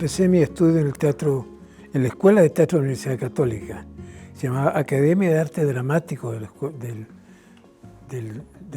empecé mi estudio en el teatro, en la Escuela de Teatro de la Universidad Católica. Se llamaba Academia de Arte Dramático de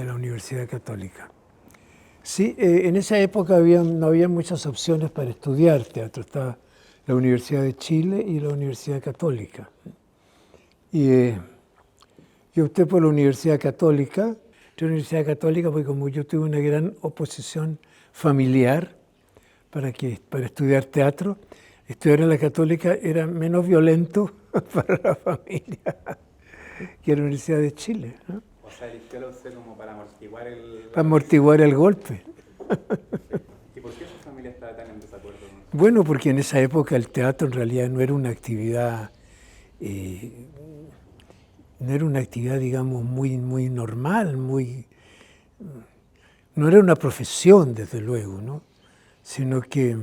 la Universidad Católica. Sí, en esa época no había muchas opciones para estudiar teatro. Estaba la Universidad de Chile y la Universidad Católica. Y yo opté por la Universidad Católica. La Universidad Católica porque como yo tuve una gran oposición familiar para estudiar teatro, estudiar en la Católica era menos violento para la familia que la Universidad de Chile, ¿no? O sea, eligió la UC como para amortiguar Para amortiguar el golpe. ¿Y por qué su familia estaba tan en desacuerdo con usted? Bueno, porque en esa época el teatro en realidad no era una actividad, digamos, muy normal, no era una profesión, desde luego, ¿no? Sino que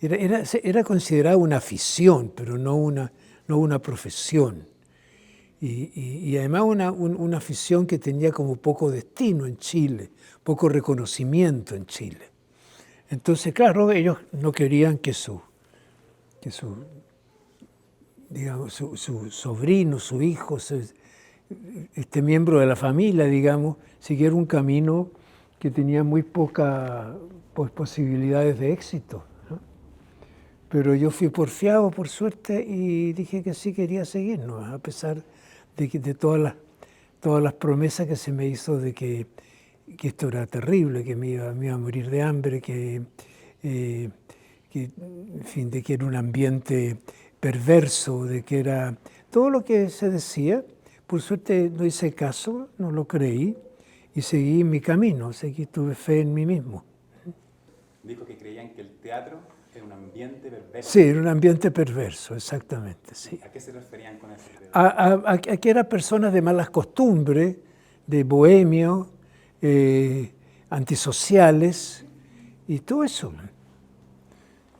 era considerada una afición, pero no una profesión. Y además una afición que tenía como poco destino en Chile, poco reconocimiento en Chile. Entonces, claro, ellos no querían que su sobrino, su hijo, este miembro de la familia, digamos, siguiera un camino que tenía muy pocas posibilidades de éxito, ¿no? Pero yo fui porfiado, por suerte, y dije que sí quería seguir, ¿no? A pesar de todas las promesas que se me hizo de que esto era terrible, que me iba a morir de hambre, en fin, de que era un ambiente perverso, de que era todo lo que se decía. Por suerte no hice caso, no lo creí y seguí mi camino, tuve fe en mí mismo. Dijo que creían que el teatro era un ambiente perverso. Sí, era un ambiente perverso, exactamente, sí. ¿A qué se referían con eso? A que eran personas de malas costumbres, de bohemios, antisociales y todo eso.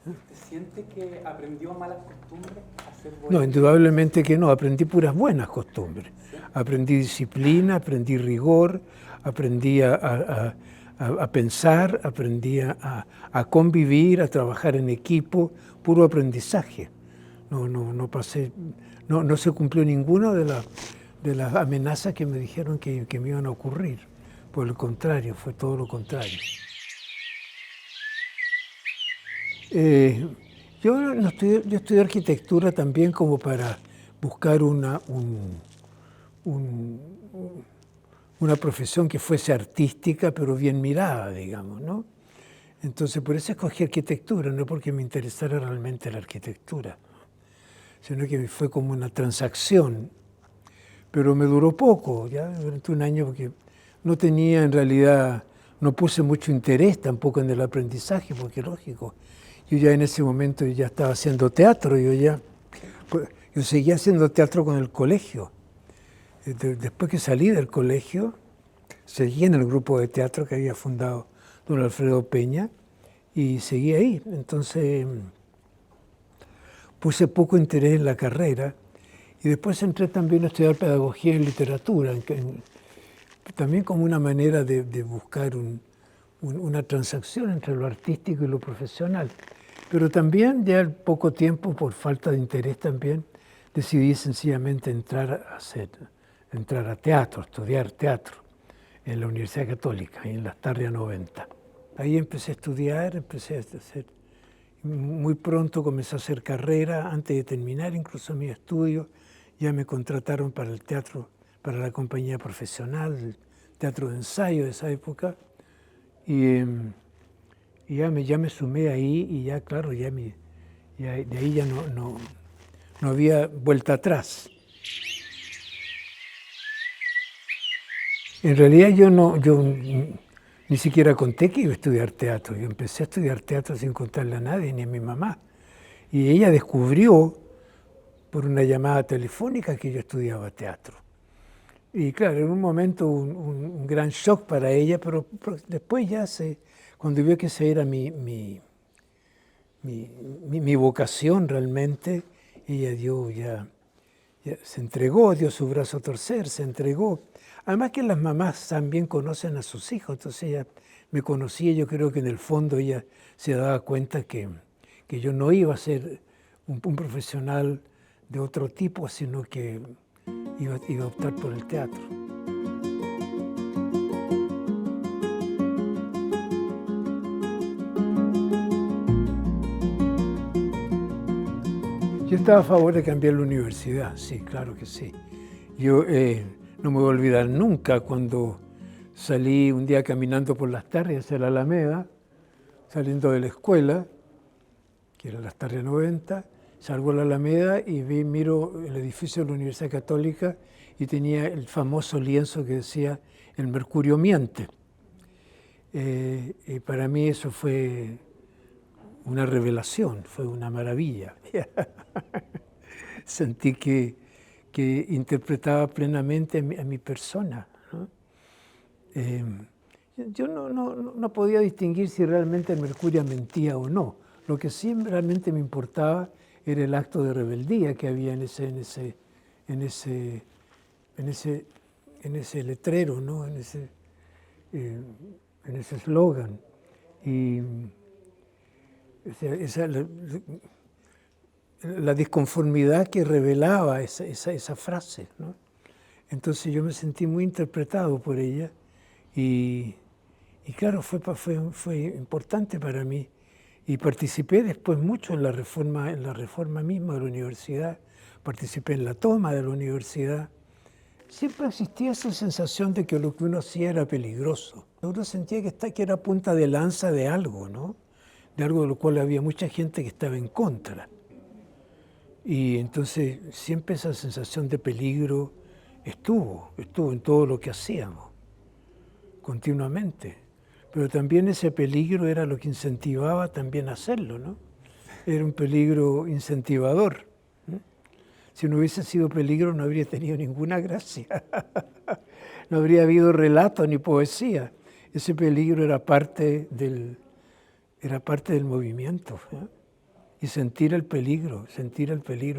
¿Usted siente que aprendió malas costumbres a ser bohemio? No, indudablemente que no, aprendí puras buenas costumbres. ¿Sí? Aprendí disciplina, aprendí rigor, aprendí a pensar, aprendí a convivir, a trabajar en equipo, puro aprendizaje. No se cumplió ninguna de las amenazas que me dijeron que me iban a ocurrir. Por el contrario, fue todo lo contrario. Yo estudié arquitectura también como para buscar una profesión que fuese artística, pero bien mirada, digamos, ¿no? Entonces, por eso escogí arquitectura, no porque me interesara realmente la arquitectura, sino que fue como una transacción. Pero me duró poco, ya durante un año, porque no tenía en realidad, no puse mucho interés tampoco en el aprendizaje, porque lógico, yo ya en ese momento ya estaba haciendo teatro, yo seguía haciendo teatro con el colegio. Después que salí del colegio, seguí en el grupo de teatro que había fundado don Alfredo Peña y seguí ahí. Entonces puse poco interés en la carrera y después entré también a estudiar pedagogía en literatura, también como una manera de buscar una transacción entre lo artístico y lo profesional. Pero también ya al poco tiempo, por falta de interés también, decidí sencillamente entrar a teatro, estudiar teatro en la Universidad Católica, en Las Tarrias 90. Ahí empecé a estudiar, muy pronto comencé a hacer carrera, antes de terminar incluso mis estudios, ya me contrataron para el teatro, para la compañía profesional, el teatro de ensayo de esa época, y ya me sumé ahí y ya, claro, de ahí ya no había vuelta atrás. En realidad yo ni siquiera conté que iba a estudiar teatro. Yo empecé a estudiar teatro sin contarle a nadie, ni a mi mamá. Y ella descubrió por una llamada telefónica que yo estudiaba teatro. Y claro, en un momento un gran shock para ella, pero después ya cuando vio que esa era mi vocación realmente, ella ya se entregó, dio su brazo a torcer, se entregó. Además que las mamás también conocen a sus hijos, entonces ella me conocía, yo creo que en el fondo ella se daba cuenta que que yo no iba a ser un profesional de otro tipo, sino que iba a optar por el teatro. Yo estaba a favor de cambiar la universidad, sí, claro que sí. Yo no me voy a olvidar nunca cuando salí un día caminando por Las Tarrias hacia la Alameda, saliendo de la escuela, que era Las Tarrias 90, salgo a la Alameda y miro el edificio de la Universidad Católica y tenía el famoso lienzo que decía "El mercurio miente". Y para mí eso fue una revelación, fue una maravilla. Sentí que interpretaba plenamente a mi persona, ¿no? Yo no podía distinguir si realmente el mercurio mentía o no. Lo que sí realmente me importaba era el acto de rebeldía que había en ese letrero, ¿no? en ese eslogan. Y la disconformidad que revelaba esa frase, ¿no? Entonces yo me sentí muy interpretado por ella y claro, fue importante para mí. Y participé después mucho en la reforma misma de la universidad, participé en la toma de la universidad. Siempre existía esa sensación de que lo que uno hacía era peligroso. Uno sentía que era punta de lanza de algo, ¿no? De algo de lo cual había mucha gente que estaba en contra. Y entonces siempre esa sensación de peligro estuvo en todo lo que hacíamos, continuamente. Pero también ese peligro era lo que incentivaba también a hacerlo, ¿no? Era un peligro incentivador, ¿no? Si no hubiese sido peligro no habría tenido ninguna gracia. No habría habido relato ni poesía. Ese peligro era parte del movimiento, ¿no? Y sentir el peligro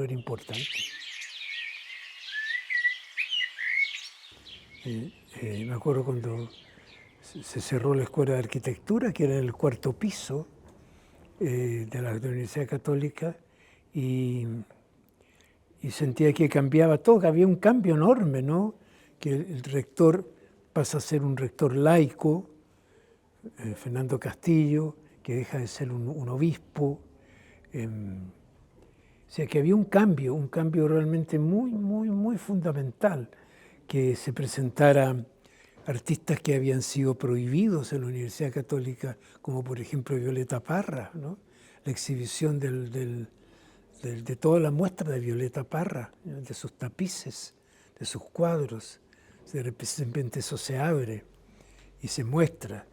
era importante. Me acuerdo cuando se cerró la Escuela de Arquitectura, que era en el 4º piso de la Universidad Católica, y sentía que cambiaba todo, que había un cambio enorme, ¿no? Que el rector pasa a ser un rector laico, Fernando Castillo, que deja de ser un obispo. O sea que había un cambio realmente muy fundamental, que se presentara artistas que habían sido prohibidos en la Universidad Católica, como por ejemplo Violeta Parra, ¿no? La exhibición de toda la muestra de Violeta Parra, ¿no? De sus tapices, de sus cuadros. De repente eso se abre y se muestra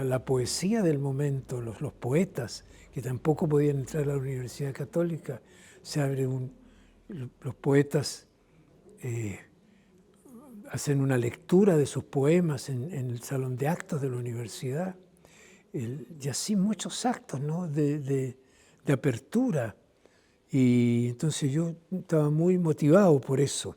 la poesía del momento, los poetas que tampoco podían entrar a la Universidad Católica. Se abre los poetas hacen una lectura de sus poemas en el salón de actos de la universidad. Y así muchos actos, ¿no? de apertura. Y entonces yo estaba muy motivado por eso.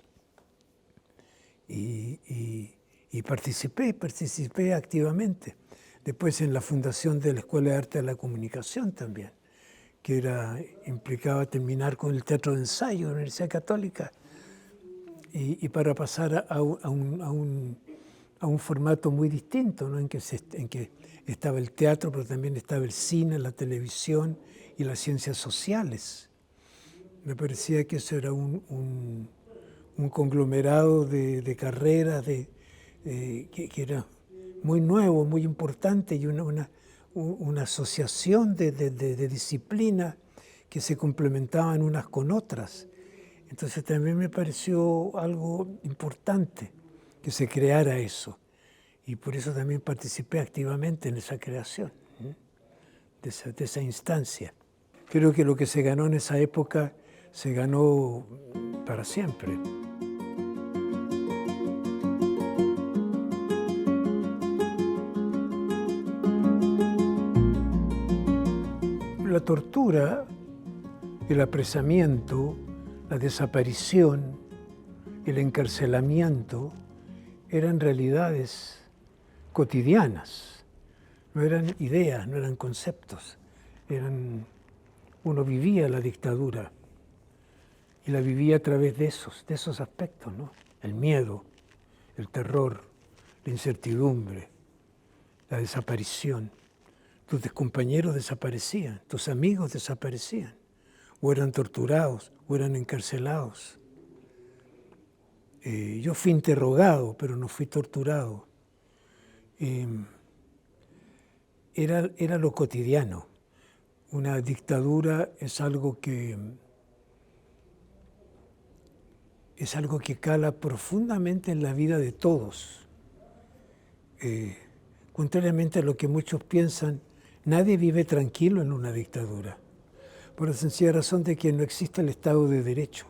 Y participé activamente. Después en la fundación de la Escuela de Arte de la Comunicación también, que implicaba terminar con el teatro de ensayo de la Universidad Católica y para pasar a un formato muy distinto, ¿no? en que estaba el teatro, pero también estaba el cine, la televisión y las ciencias sociales. Me parecía que eso era un conglomerado de carreras que era muy nuevo, muy importante, y una asociación de disciplinas que se complementaban unas con otras. Entonces también me pareció algo importante que se creara eso, y por eso también participé activamente en esa creación, ¿eh? de esa instancia. Creo que lo que se ganó en esa época se ganó para siempre. La tortura, el apresamiento, la desaparición, el encarcelamiento eran realidades cotidianas, no eran ideas, no eran conceptos, Uno vivía la dictadura y la vivía a través de esos aspectos, ¿no? El miedo, el terror, la incertidumbre, la desaparición. Tus compañeros desaparecían, tus amigos desaparecían, o eran torturados, o eran encarcelados. Yo fui interrogado, pero no fui torturado. Era lo cotidiano. Una dictadura es algo que cala profundamente en la vida de todos. Contrariamente a lo que muchos piensan, nadie vive tranquilo en una dictadura, por la sencilla razón de que no existe el Estado de Derecho.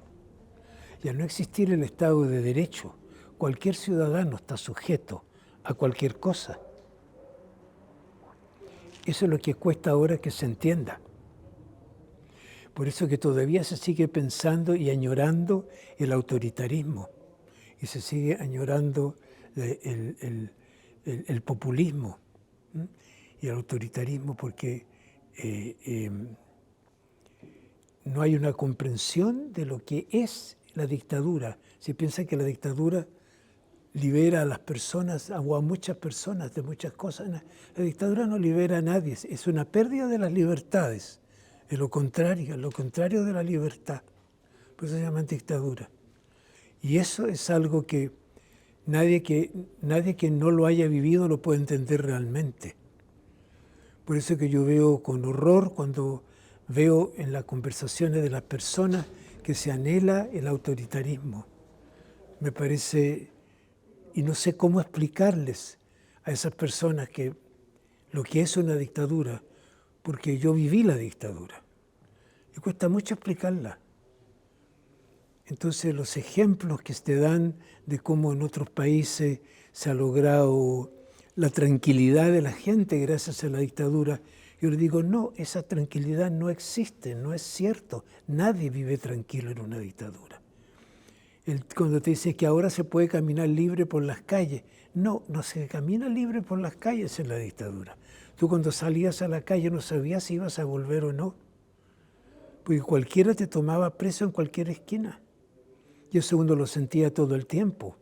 Y al no existir el Estado de Derecho, cualquier ciudadano está sujeto a cualquier cosa. Eso es lo que cuesta ahora que se entienda. Por eso que todavía se sigue pensando y añorando el autoritarismo, y se sigue añorando el populismo y el autoritarismo, porque no hay una comprensión de lo que es la dictadura. Se piensa que la dictadura libera a las personas o a muchas personas de muchas cosas. La dictadura no libera a nadie, es una pérdida de las libertades, es lo contrario de la libertad. Por eso se llama dictadura. Y eso es algo que nadie que no lo haya vivido lo puede entender realmente. Por eso que yo veo con horror cuando veo en las conversaciones de las personas que se anhela el autoritarismo. Me parece, y no sé cómo explicarles a esas personas que lo que es una dictadura, porque yo viví la dictadura. Y cuesta mucho explicarla. Entonces los ejemplos que te dan de cómo en otros países se ha logrado la tranquilidad de la gente gracias a la dictadura, yo les digo, no, esa tranquilidad no existe, no es cierto. Nadie vive tranquilo en una dictadura. Cuando te dice que ahora se puede caminar libre por las calles, no se camina libre por las calles en la dictadura. Tú cuando salías a la calle no sabías si ibas a volver o no, porque cualquiera te tomaba preso en cualquier esquina. Yo segundo lo sentía todo el tiempo.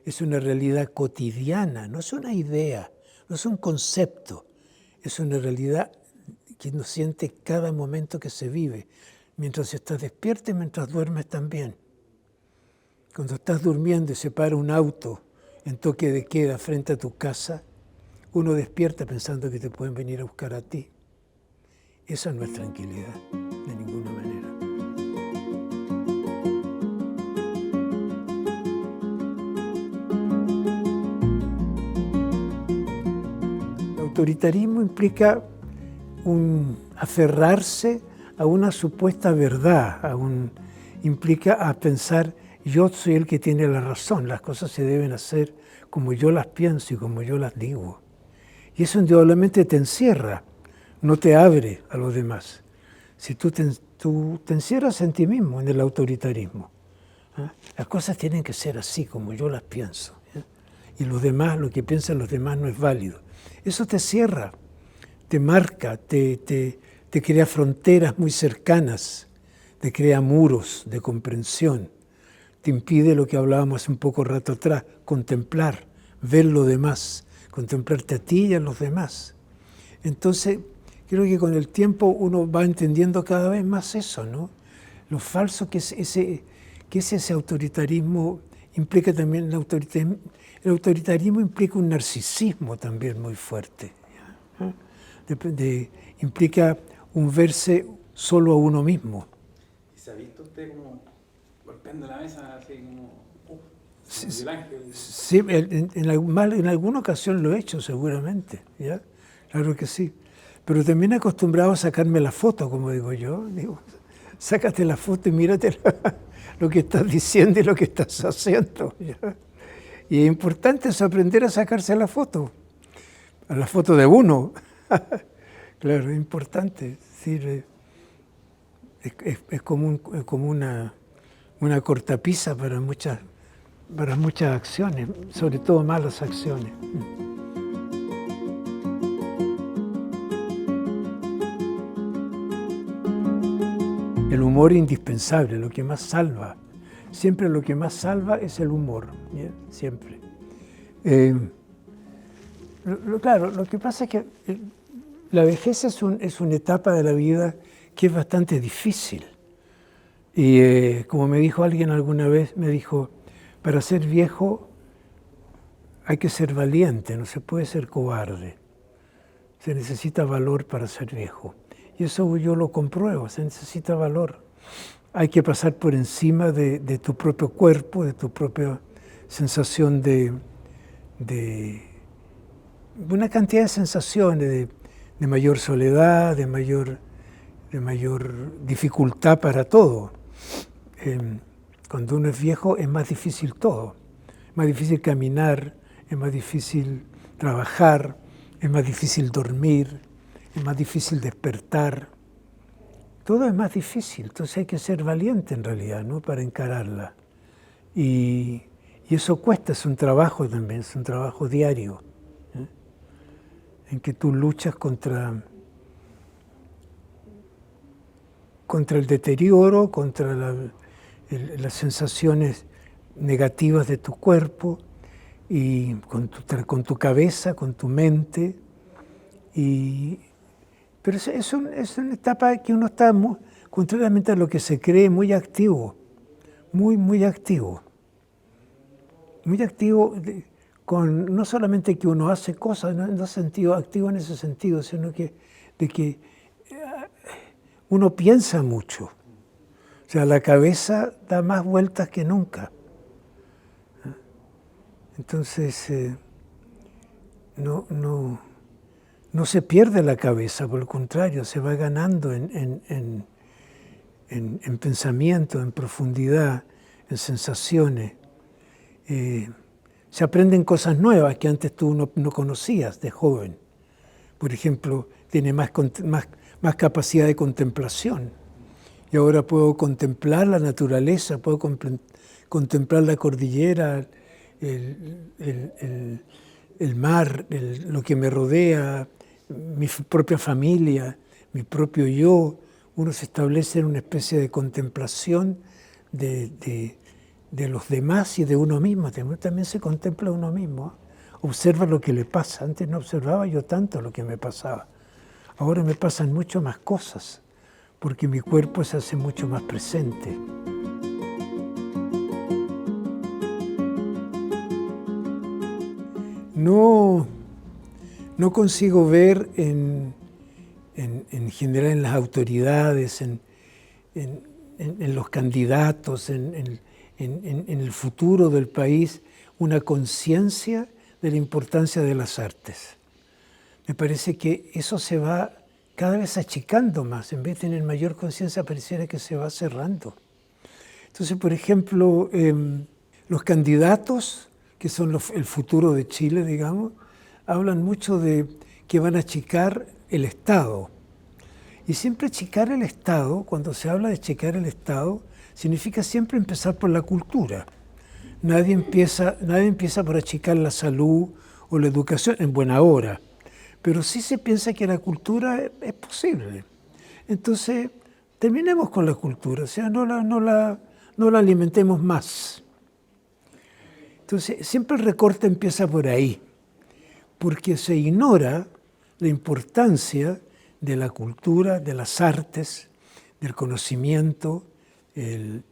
Es una realidad cotidiana, no es una idea, no es un concepto, es una realidad que uno siente cada momento que se vive, mientras estás despierto y mientras duermes también. Cuando estás durmiendo y se para un auto en toque de queda frente a tu casa, uno despierta pensando que te pueden venir a buscar a ti. Esa no es tranquilidad, de ninguna manera. El autoritarismo implica aferrarse a una supuesta verdad, implica a pensar yo soy el que tiene la razón, las cosas se deben hacer como yo las pienso y como yo las digo. Y eso indudablemente te encierra, no te abre a los demás. Si tú te encierras en ti mismo, en el autoritarismo, las cosas tienen que ser así como yo las pienso. Y los demás, lo que piensan los demás no es válido. Eso te cierra, te marca, te crea fronteras muy cercanas, te crea muros de comprensión, te impide lo que hablábamos un poco rato atrás, contemplar, ver lo demás, contemplarte a ti y a los demás. Entonces, creo que con el tiempo uno va entendiendo cada vez más eso, ¿no? Lo falso que es ese autoritarismo implica también el autoritarismo implica un narcisismo también muy fuerte. Implica un verse solo a uno mismo. ¿Y se ha visto usted como golpeando la mesa así como el ángel? Sí, en alguna ocasión lo he hecho seguramente, ¿ya? Claro que sí. Pero también he acostumbrado a sacarme la foto, como digo yo. Digo, sácate la foto y mírate lo que estás diciendo y lo que estás haciendo, ¿ya? Y es importante eso, aprender a sacarse la foto de uno. Claro, es importante. Es como una cortapisa para muchas acciones, sobre todo malas acciones. el humor es indispensable, lo que más salva. Siempre lo que más salva es el humor, ¿bien? Siempre. Claro, lo que pasa es que la vejez es una etapa de la vida que es bastante difícil. Y como me dijo alguien alguna vez, me dijo, para ser viejo hay que ser valiente, no se puede ser cobarde. Se necesita valor para ser viejo. Y eso yo lo compruebo, se necesita valor. Hay que pasar por encima de tu propio cuerpo, de tu propia sensación de una cantidad de sensaciones, de mayor soledad, de mayor dificultad para todo. Cuando uno es viejo es más difícil todo. Es más difícil caminar, es más difícil trabajar, es más difícil dormir, es más difícil despertar. Todo es más difícil, entonces hay que ser valiente en realidad, ¿no? Para encararla. Y eso cuesta, es un trabajo también, es un trabajo diario, ¿eh? En que tú luchas contra el deterioro, contra las sensaciones negativas de tu cuerpo, y con tu cabeza, con tu mente. Pero es una etapa que uno está, contrariamente a lo que se cree, muy activo, muy activo. Muy activo, no solamente que uno hace cosas, no sentido activo en ese sentido, sino de que uno piensa mucho. O sea, la cabeza da más vueltas que nunca. Entonces, no se pierde la cabeza, por el contrario, se va ganando en pensamiento, en profundidad, en sensaciones. Se aprenden cosas nuevas que antes tú no conocías de joven. Por ejemplo, tiene más capacidad de contemplación. Y ahora puedo contemplar la naturaleza, puedo contemplar la cordillera, el mar, lo que me rodea, mi propia familia, mi propio yo. Uno se establece en una especie de contemplación de los demás y de uno mismo. También se contempla uno mismo. Observa lo que le pasa. Antes no observaba yo tanto lo que me pasaba. Ahora me pasan mucho más cosas, porque mi cuerpo se hace mucho más presente. No consigo ver en general en las autoridades, en los candidatos, en el futuro del país, una conciencia de la importancia de las artes. Me parece que eso se va cada vez achicando más. En vez de tener mayor conciencia, pareciera que se va cerrando. Entonces, por ejemplo, los candidatos, que son el futuro de Chile, digamos, hablan mucho de que van a achicar el Estado. Y siempre achicar el Estado, cuando se habla de achicar el Estado, significa siempre empezar por la cultura. Nadie empieza por achicar la salud o la educación en buena hora, pero sí se piensa que la cultura es posible. Entonces, terminemos con la cultura, o sea, no la alimentemos más. Entonces, siempre el recorte empieza por ahí, porque se ignora la importancia de la cultura, de las artes, del conocimiento, en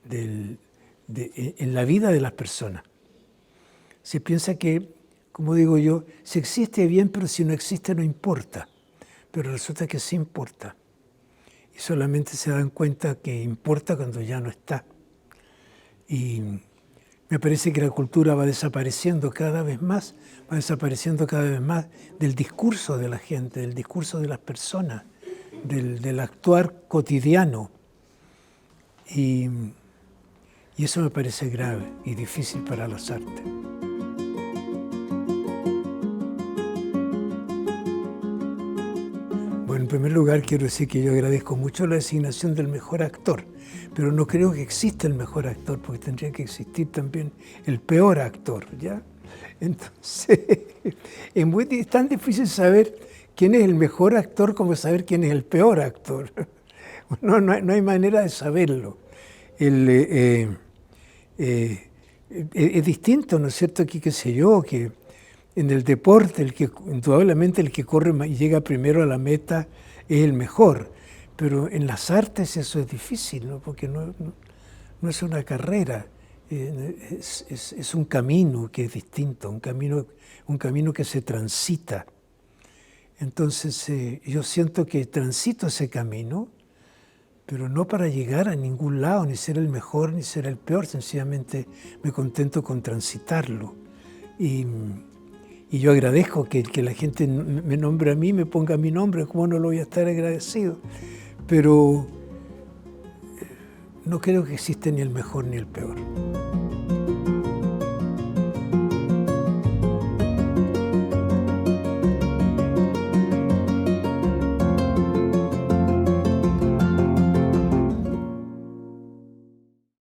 la vida de las personas. Se piensa que, como digo yo, si existe bien, pero si no existe no importa. Pero resulta que sí importa. Y solamente se dan cuenta que importa cuando ya no está. Y me parece que la cultura va desapareciendo cada vez más del discurso de la gente, del discurso de las personas, del actuar cotidiano. Y eso me parece grave y difícil para las artes. Bueno, en primer lugar quiero decir que yo agradezco mucho la designación del mejor actor, pero no creo que exista el mejor actor, porque tendría que existir también el peor actor, ¿ya? Entonces, es tan difícil saber quién es el mejor actor como saber quién es el peor actor. No hay manera de saberlo. Es distinto, ¿no es cierto? Aquí, qué sé yo, que en el deporte, indudablemente el que corre y llega primero a la meta es el mejor, pero en las artes eso es difícil, ¿no? Porque no es una carrera, es un camino que es distinto, un camino que se transita. Entonces yo siento que transito ese camino, pero no para llegar a ningún lado, ni ser el mejor, ni ser el peor, sencillamente me contento con transitarlo. Y yo agradezco que la gente me nombre a mí, me ponga mi nombre, ¿cómo no lo voy a estar agradecido? Pero no creo que exista ni el mejor ni el peor.